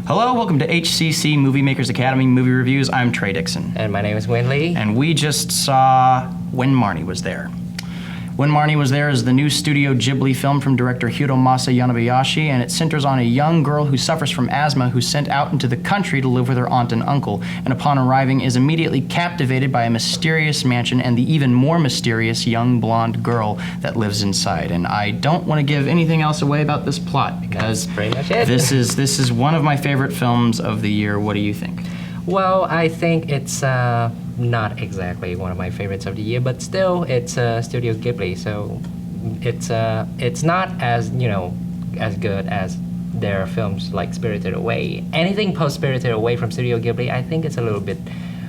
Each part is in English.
Hello, welcome to HCC MovieMakers Academy Movie Reviews. I'm Trey Dixon. And my name is Nguyen. And we just saw When Marnie Was There. When Marnie Was There is the new Studio Ghibli film from director Hiromasa Yanabayashi, and it centers on a young girl who suffers from asthma who's sent out into the country to live with her aunt and uncle, and upon arriving is immediately captivated by a mysterious mansion and the even more mysterious young blonde girl that lives inside. And I don't want to give anything else away about this plot because That's pretty much it. this is one of my favorite films of the year. What do you think? Well, I think it's not exactly one of my favorites of the year, but still, it's Studio Ghibli, so it's not as as good as their films like Spirited Away. Anything post Spirited Away from Studio Ghibli, I think it's a little bit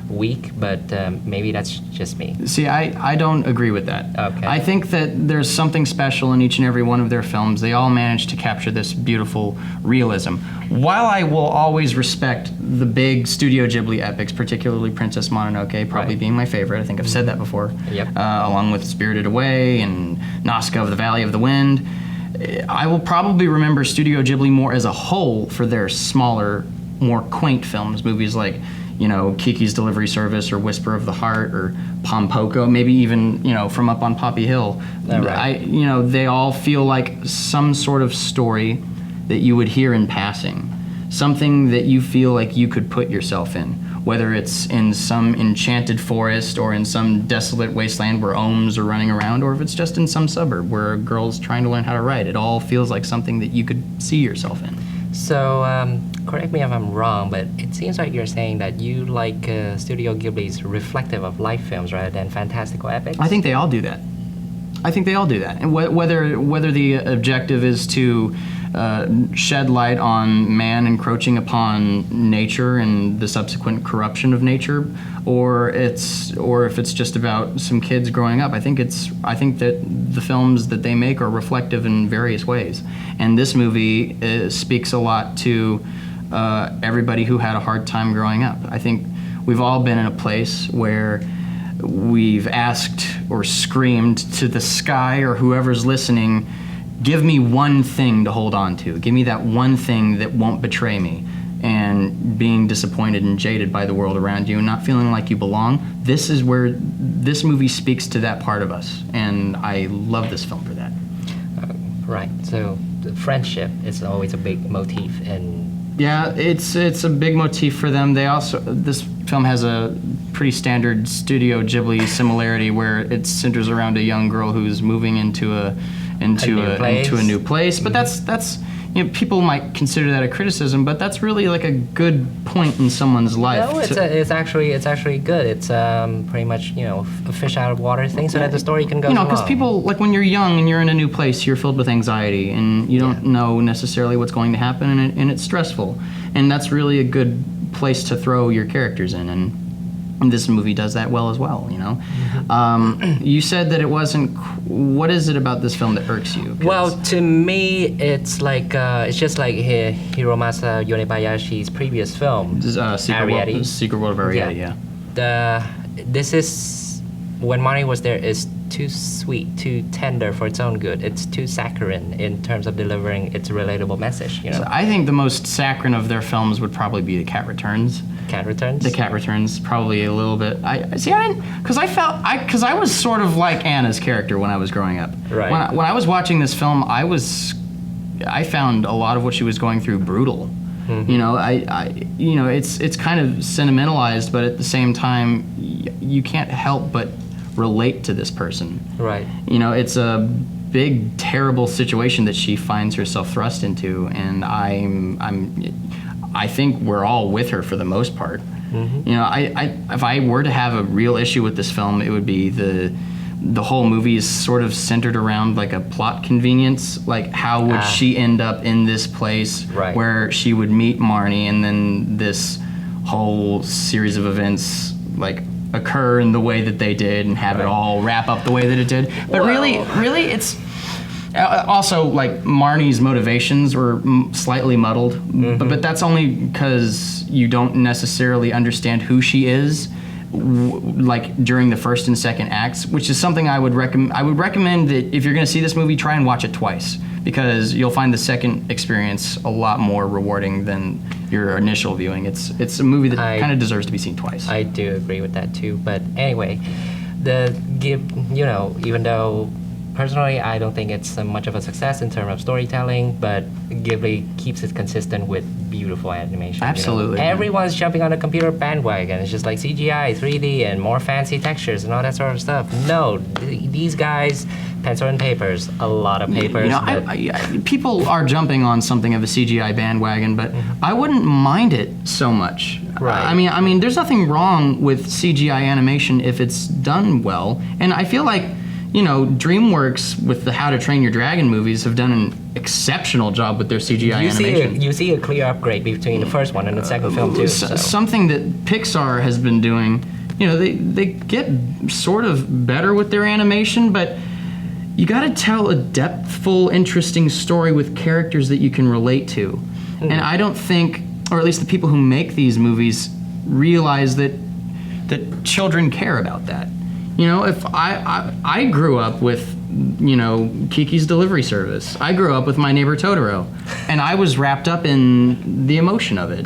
weak, but maybe that's just me. See, I don't agree with that. Okay. I think that there's something special in each and every one of their films. They all manage to capture this beautiful realism. While I will always respect the big Studio Ghibli epics, particularly Princess Mononoke, probably being my favorite. I think I've said that before. Yep. Along with Spirited Away and Nazca of the Valley of the Wind. I will probably remember Studio Ghibli more as a whole for their smaller, more quaint films. Movies like Kiki's Delivery Service or Whisper of the Heart or Pompoko, maybe even, From Up on Poppy Hill. Right. They all feel like some sort of story that you would hear in passing. Something that you feel like you could put yourself in, whether it's in some enchanted forest or in some desolate wasteland where ohms are running around, or if it's just in some suburb where a girl's trying to learn how to write. It all feels like something that you could see yourself in. So, correct me if I'm wrong, but it seems like you're saying that you like Studio Ghibli's reflective of life films rather than fantastical epics? I think they all do that. And whether the objective is to shed light on man encroaching upon nature and the subsequent corruption of nature, or if it's just about some kids growing up. I think that the films that they make are reflective in various ways. And this movie speaks a lot to everybody who had a hard time growing up. I think we've all been in a place where we've asked or screamed to the sky or whoever's listening, give me one thing to hold on to. Give me that one thing that won't betray me. And being disappointed and jaded by the world around you and not feeling like you belong, this is where this movie speaks to that part of us. And I love this film for that. Right, so the friendship is always a big motif in... Yeah, it's a big motif for them. This film has a pretty standard Studio Ghibli similarity where it centers around a young girl who's moving into a new place. But that's people might consider that a criticism, but that's really like a good point in someone's life. No, it's actually good. It's pretty much a fish out of water thing, so that the story can go along. Because people, like when you're young and you're in a new place, you're filled with anxiety and you don't know necessarily what's going to happen, and it's stressful. And that's really a good place to throw your characters in, and this movie does that well as well. You said that it wasn't. What is it about this film that irks you? Well, to me, it's like it's just like Hiromasa Yonebayashi's previous film, Secret World of Arrietty. Yeah. This is When Marnie Was There is too sweet, too tender for its own good. It's too saccharine in terms of delivering its relatable message. So I think the most saccharine of their films would probably be The Cat Returns. Cat Returns? The Cat Returns, probably a little bit. Because I was sort of like Anna's character when I was growing up. Right. When I was watching this film, I found a lot of what she was going through brutal. Mm-hmm. It's kind of sentimentalized, but at the same time, you can't help but relate to this person. Right. It's a big, terrible situation that she finds herself thrust into, and I think we're all with her for the most part. Mm-hmm. If I were to have a real issue with this film, it would be the whole movie is sort of centered around like a plot convenience. Like, how would she end up in this place where she would meet Marnie, and then this whole series of events like occur in the way that they did, and have it all wrap up the way that it did. But really, it's also like Marnie's motivations were slightly muddled, but that's only because you don't necessarily understand who she is, like during the first and second acts, which is something I would recommend. I would recommend that if you're going to see this movie, try and watch it twice, because you'll find the second experience a lot more rewarding than your initial viewing. It's a movie that kind of deserves to be seen twice. I do agree with that too. But anyway, even though personally I don't think it's much of a success in terms of storytelling, but Ghibli keeps it consistent with beautiful animation. Absolutely. Everyone's jumping on the computer bandwagon. It's just like CGI, 3D, and more fancy textures and all that sort of stuff. No, these guys, pencil and papers, a lot of papers. People are jumping on something of a CGI bandwagon, but I wouldn't mind it so much. Right. I mean, there's nothing wrong with CGI animation if it's done well, and I feel like, DreamWorks with the How to Train Your Dragon movies have done an exceptional job with their CGI animation. You see a clear upgrade between the first one and the second film too. Something that Pixar has been doing, they get sort of better with their animation, but you got to tell a depthful, interesting story with characters that you can relate to. And I don't think, or at least the people who make these movies, realize that children care about that. If I grew up with, Kiki's Delivery Service. I grew up with My Neighbor Totoro, and I was wrapped up in the emotion of it.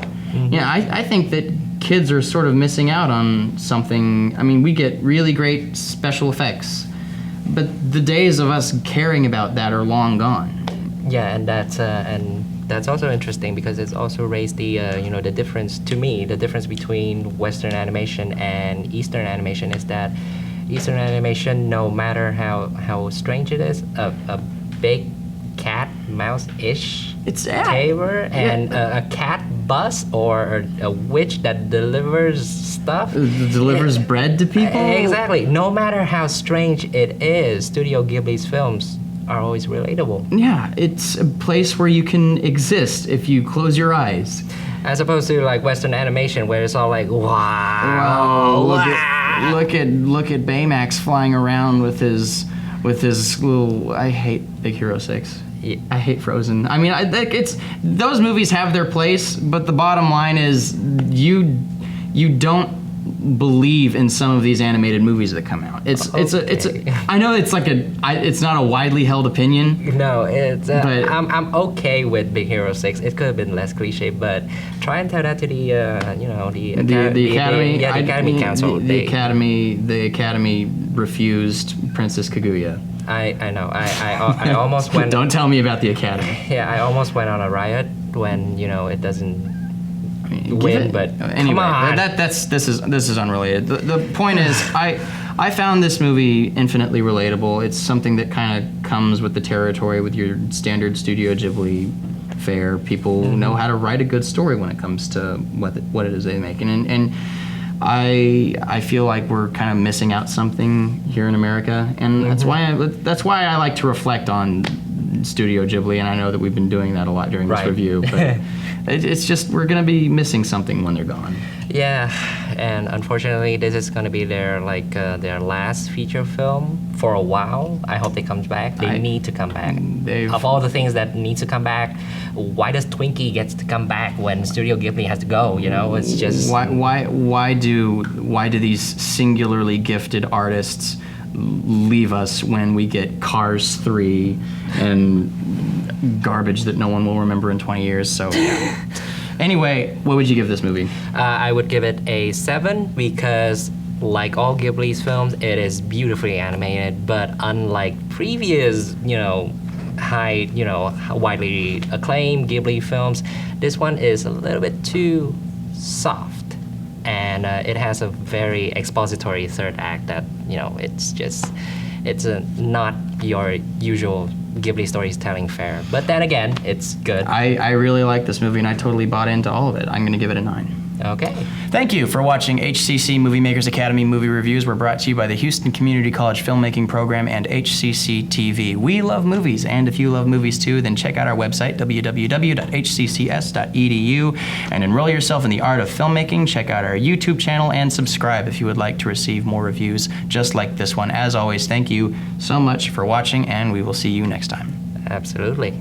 I think that kids are sort of missing out on something. I mean, we get really great special effects, but the days of us caring about that are long gone. Yeah, and that's also interesting because it's also raised the the difference to me. The difference between Western animation and Eastern animation is that Eastern animation, no matter how strange it is, a big cat mouse-ish tailor and a cat bus or a witch that delivers stuff. Delivers bread to people? Exactly. No matter how strange it is, Studio Ghibli's films are always relatable. Yeah, it's a place where you can exist if you close your eyes. As opposed to like Western animation where it's all like, wow. Look at Baymax flying around with his little. I hate Big Hero 6. Yeah. I hate Frozen. I mean, it's those movies have their place, but the bottom line is you don't believe in some of these animated movies that come out. It's I know it's like it's not a widely held opinion. No, but I'm okay with Big Hero 6. It could have been less cliche, but try and tell that to the Academy. The Academy Council. The Academy refused Princess Kaguya. I know. I almost went. Don't tell me about the Academy. Yeah, I almost went on a riot when it doesn't win, but anyway, come on. This is unrelated. The point is, I found this movie infinitely relatable. It's something that kind of comes with the territory with your standard Studio Ghibli fare. People know how to write a good story when it comes to what it is they make, and I feel like we're kind of missing out something here in America, and that's why I like to reflect on Studio Ghibli, and I know that we've been doing that a lot during this review, but it's just we're going to be missing something when they're gone. Yeah, and unfortunately this is going to be their last feature film for a while. I hope they come back. They need to come back. Of all the things that need to come back, why does Twinkie gets to come back when Studio Ghibli has to go? It's just why do these singularly gifted artists leave us when we get Cars 3 and garbage that no one will remember in 20 years. So anyway, what would you give this movie? I would give it a 7 because like all Ghibli's films, it is beautifully animated, but unlike previous, widely acclaimed Ghibli films, this one is a little bit too soft. And it has a very expository third act that, it's not your usual Ghibli storytelling fare. But then again, it's good. I really like this movie, and I totally bought into all of it. I'm going to give it a 9. Okay. Thank you for watching HCC MovieMakers Academy movie reviews. We're brought to you by the Houston Community College Filmmaking Program and HCC TV. We love movies, and if you love movies too, then check out our website, www.hccs.edu, and enroll yourself in the art of filmmaking. Check out our YouTube channel and subscribe if you would like to receive more reviews just like this one. As always, thank you so much for watching, and we will see you next time. Absolutely.